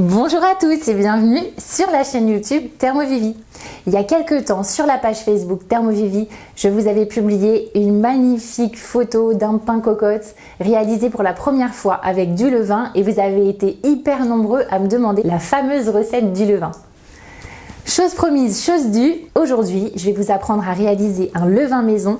Bonjour à tous et bienvenue sur la chaîne YouTube Thermovivie. Il y a quelques temps sur la page Facebook Thermovivie, je vous avais publié une magnifique photo d'un pain cocotte réalisé pour la première fois avec du levain et vous avez été hyper nombreux à me demander la fameuse recette du levain. Chose promise, chose due, aujourd'hui je vais vous apprendre à réaliser un levain maison.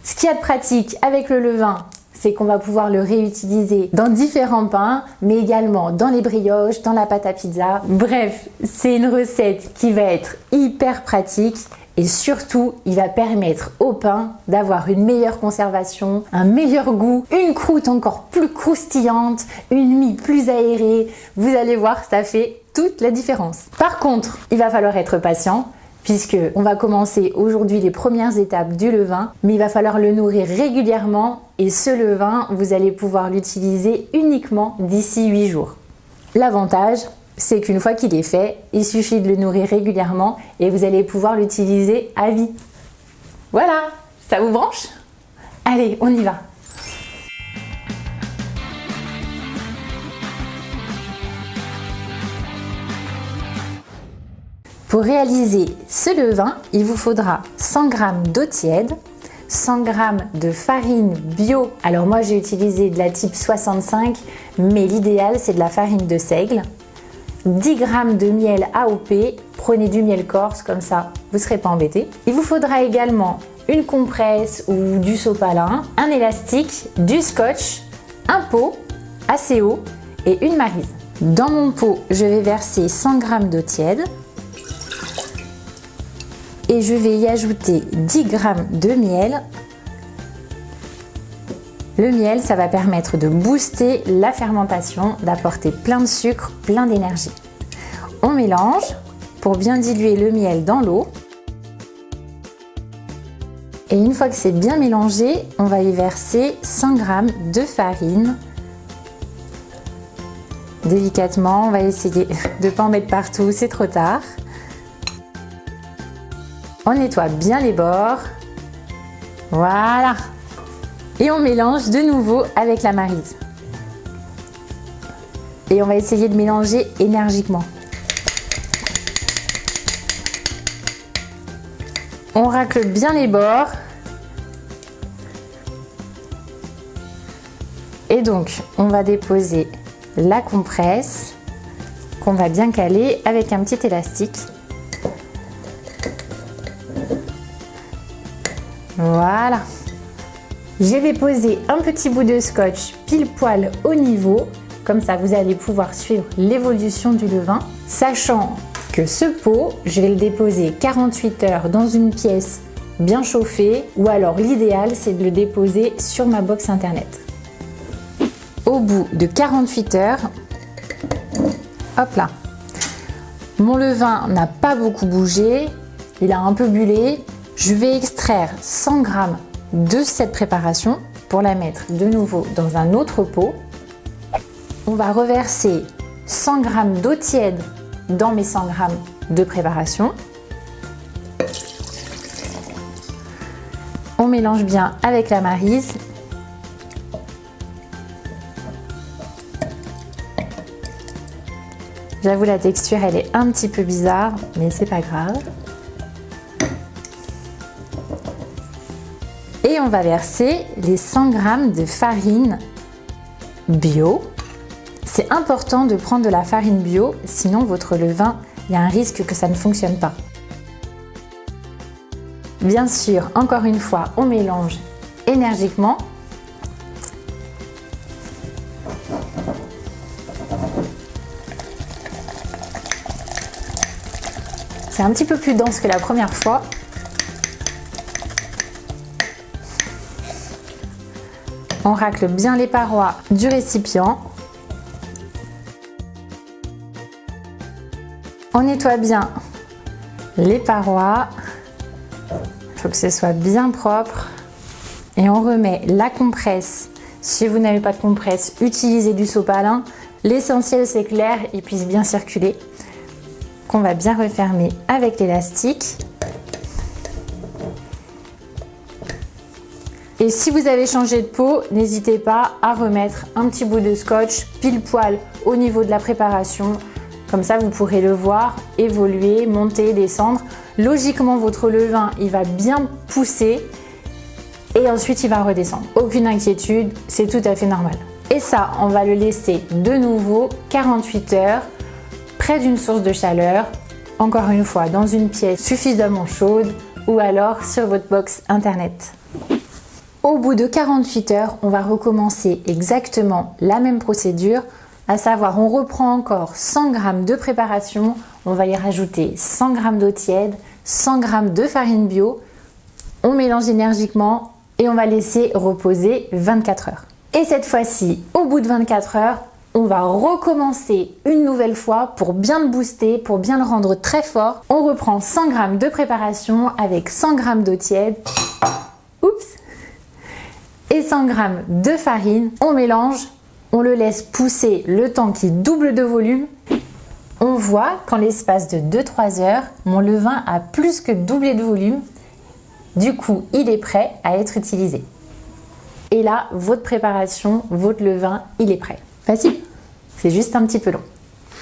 Ce qu'il y a de pratique avec le levain, c'est qu'on va pouvoir le réutiliser dans différents pains, mais également dans les brioches, dans la pâte à pizza. Bref, c'est une recette qui va être hyper pratique et surtout, il va permettre au pain d'avoir une meilleure conservation, un meilleur goût, une croûte encore plus croustillante, une mie plus aérée. Vous allez voir, ça fait toute la différence. Par contre, il va falloir être patient, puisque on va commencer aujourd'hui les premières étapes du levain, mais il va falloir le nourrir régulièrement et ce levain, vous allez pouvoir l'utiliser uniquement d'ici 8 jours. L'avantage, c'est qu'une fois qu'il est fait, il suffit de le nourrir régulièrement et vous allez pouvoir l'utiliser à vie. Voilà, ça vous branche? Allez, on y va! Pour réaliser ce levain, il vous faudra 100 g d'eau tiède, 100 g de farine bio. Alors moi j'ai utilisé de la type 65, mais l'idéal c'est de la farine de seigle. 10 g de miel AOP, prenez du miel corse, comme ça vous ne serez pas embêtés. Il vous faudra également une compresse ou du sopalin, un élastique, du scotch, un pot assez haut et une maryse. Dans mon pot, je vais verser 100 g d'eau tiède. Et je vais y ajouter 10 g de miel. Le miel, ça va permettre de booster la fermentation, d'apporter plein de sucre, plein d'énergie. On mélange pour bien diluer le miel dans l'eau. Et une fois que c'est bien mélangé, on va y verser 100 g de farine. Délicatement, on va essayer de ne pas en mettre partout, c'est trop tard. On nettoie bien les bords, voilà, et on mélange de nouveau avec la maryse. Et on va essayer de mélanger énergiquement. On racle bien les bords. Et donc, on va déposer la compresse qu'on va bien caler avec un petit élastique. Voilà, je vais poser un petit bout de scotch pile poil au niveau, comme ça vous allez pouvoir suivre l'évolution du levain, sachant que ce pot, je vais le déposer 48 heures dans une pièce bien chauffée, ou alors l'idéal c'est de le déposer sur ma box internet. Au bout de 48 heures, hop là, mon levain n'a pas beaucoup bougé, il a un peu bullé. Je vais extraire 100 g de cette préparation pour la mettre de nouveau dans un autre pot. On va reverser 100 g d'eau tiède dans mes 100 g de préparation. On mélange bien avec la maryse. J'avoue, la texture elle est un petit peu bizarre, mais c'est pas grave. Et on va verser les 100 g de farine bio. C'est important de prendre de la farine bio, sinon votre levain, il y a un risque que ça ne fonctionne pas. Bien sûr, encore une fois, on mélange énergiquement. C'est un petit peu plus dense que la première fois. On racle bien les parois du récipient. On nettoie bien les parois. Il faut que ce soit bien propre. Et on remet la compresse. Si vous n'avez pas de compresse, utilisez du sopalin. L'essentiel c'est que l'air puisse bien circuler. Qu'on va bien refermer avec l'élastique. Et si vous avez changé de pot, n'hésitez pas à remettre un petit bout de scotch pile poil au niveau de la préparation. Comme ça, vous pourrez le voir évoluer, monter, descendre. Logiquement, votre levain, il va bien pousser et ensuite il va redescendre. Aucune inquiétude, c'est tout à fait normal. Et ça, on va le laisser de nouveau 48 heures près d'une source de chaleur, encore une fois dans une pièce suffisamment chaude ou alors sur votre box internet. Au bout de 48 heures, on va recommencer exactement la même procédure, à savoir on reprend encore 100 g de préparation, on va y rajouter 100 g d'eau tiède, 100 g de farine bio, on mélange énergiquement et on va laisser reposer 24 heures. Et cette fois-ci, au bout de 24 heures, on va recommencer une nouvelle fois pour bien le booster, pour bien le rendre très fort. On reprend 100 g de préparation avec 100 g d'eau tiède. Oups! Et 100 g de farine. On mélange, on le laisse pousser le temps qu'il double de volume. On voit qu'en l'espace de 2-3 heures, mon levain a plus que doublé de volume. Du coup, il est prêt à être utilisé. Et là, votre préparation, votre levain, il est prêt. Facile, c'est juste un petit peu long.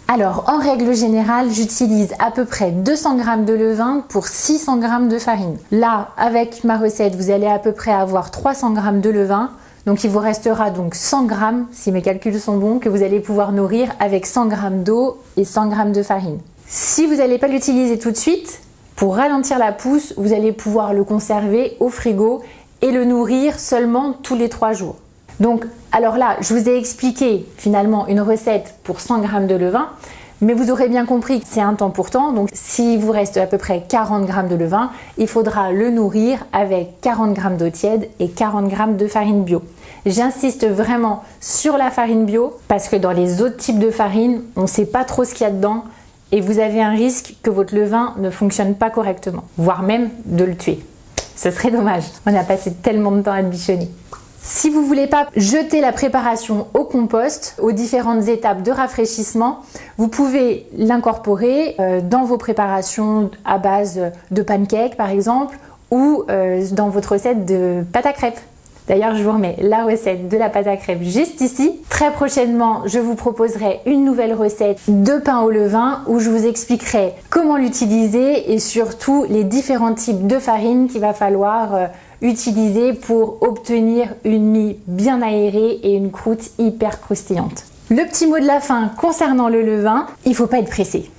Alors, en règle générale, j'utilise à peu près 200 g de levain pour 600 g de farine. Là, avec ma recette, vous allez à peu près avoir 300 g de levain. Donc, il vous restera donc 100 g, si mes calculs sont bons, que vous allez pouvoir nourrir avec 100 g d'eau et 100 g de farine. Si vous n'allez pas l'utiliser tout de suite, pour ralentir la pousse, vous allez pouvoir le conserver au frigo et le nourrir seulement tous les 3 jours. Donc, alors là, je vous ai expliqué finalement une recette pour 100 g de levain, mais vous aurez bien compris que c'est un temps pour temps. Donc, s'il vous reste à peu près 40 g de levain, il faudra le nourrir avec 40 g d'eau tiède et 40 g de farine bio. J'insiste vraiment sur la farine bio parce que dans les autres types de farine, on ne sait pas trop ce qu'il y a dedans et vous avez un risque que votre levain ne fonctionne pas correctement, voire même de le tuer. Ce serait dommage, on a passé tellement de temps à le bichonner. Si vous ne voulez pas jeter la préparation au compost, aux différentes étapes de rafraîchissement, vous pouvez l'incorporer dans vos préparations à base de pancakes par exemple, ou dans votre recette de pâte à crêpes. D'ailleurs, je vous remets la recette de la pâte à crêpes juste ici. Très prochainement, je vous proposerai une nouvelle recette de pain au levain où je vous expliquerai comment l'utiliser et surtout les différents types de farine qu'il va falloir utiliser pour obtenir une mie bien aérée et une croûte hyper croustillante. Le petit mot de la fin concernant le levain, il ne faut pas être pressé.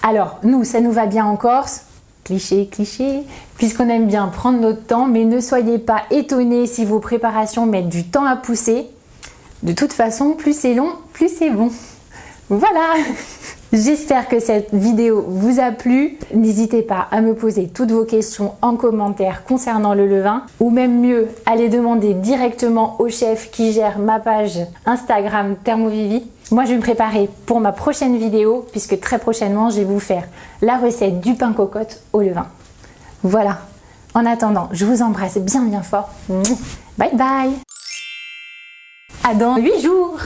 Alors, nous, ça nous va bien en Corse. Cliché, cliché, puisqu'on aime bien prendre notre temps, mais ne soyez pas étonnés si vos préparations mettent du temps à pousser. De toute façon, plus c'est long, plus c'est bon. Voilà. J'espère que cette vidéo vous a plu. N'hésitez pas à me poser toutes vos questions en commentaire concernant le levain, ou même mieux, à les demander directement au chef qui gère ma page Instagram Thermovivi. Moi, je vais me préparer pour ma prochaine vidéo, puisque très prochainement, je vais vous faire la recette du pain cocotte au levain. Voilà. En attendant, je vous embrasse bien bien fort. Bye bye. À dans 8 jours.